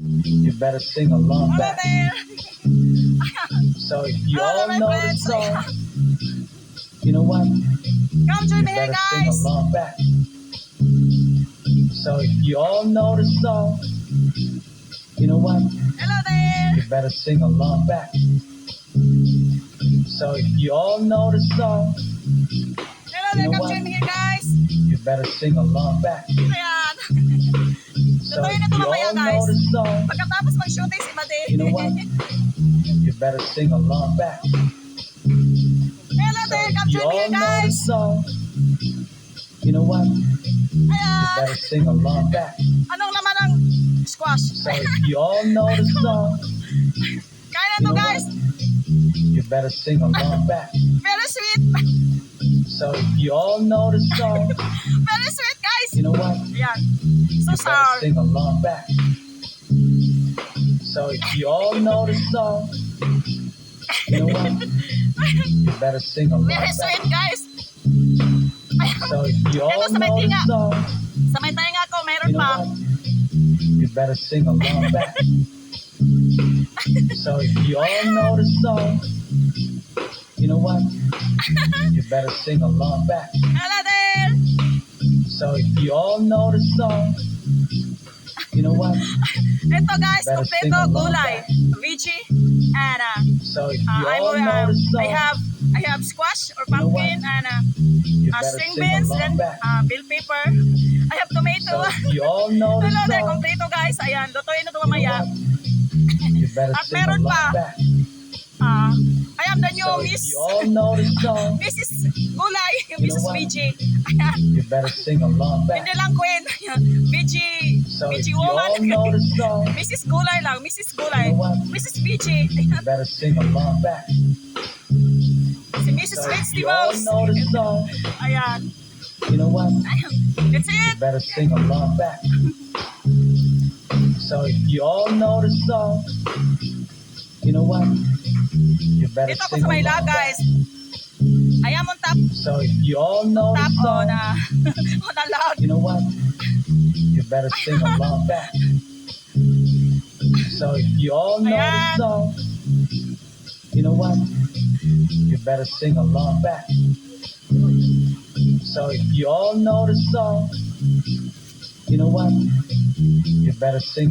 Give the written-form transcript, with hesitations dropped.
You better sing along Hello back. there. So if you Hello, all my know the friends. song, you know what? Come join You me here, better sing guys. along back. So if you all know the song, you know what? Hello there. You better sing along back. So if you all know the song, Hello you there. know Come what? join me here, guys. You better sing along back. Ayan. So Totoo if na ito you mamaya, all guys. know the song, Pagkatapos mag-shooting si Bade. you know what? You better sing along back. Hello So there. if Come you join me all here, know the guys. song, you know what? You Ayan. better sing along back. Anong laman ng squash? So if you all know the song, Kaya na you to, know guys. what? You better sing along back. Very sweet. So if you all know the song, Very sweet, guys. you know what? Ayan. So You better sour. sing along back. So if you all know the song, you know what? You better sing along Very back. sweet, guys. So if you all Ito sa may know the tinga. song, Sa may tainga ko, meron you know pa. what? You better sing along back. So if you all know the song, you know what? You better sing along back. Hello there. So if you all know the song, you know what? Ito, guys, Better sing kompleto along gulay. back. Veggie. And So if you all know the song, I have squash or You know what? pumpkin and you better string sing beans along and back. bell pepper. I have tomato. So if you all know the Hello there, song, kompleto, guys. Ayan, lutuin na ito you know mamaya. what? You better At sing meron along pa. back. I am the new So if Miss you all know the song, Mrs. Gulay, You know Mrs. what? Veggie. Ayan. you better sing along back. Hindi lang queen. Veggie, So if Veggie you all know woman. the song, Mrs. Gulay lang, Mrs. Gulay. You know what? Mrs. Veggie. you better sing along back. Si Mrs. So if you all Vegetables. know the song, Ayan. you know what? That's You it. better sing along back. So if you all know the song, you know what? You better Dito ako sing sa Mayla, along back. guys. I am on top, So if you all know the top song, on a log. you know what? You better sing along back. So if you all know the Ayan. song, you know what? You better sing along back. So if you all know the song, you know what? You better sing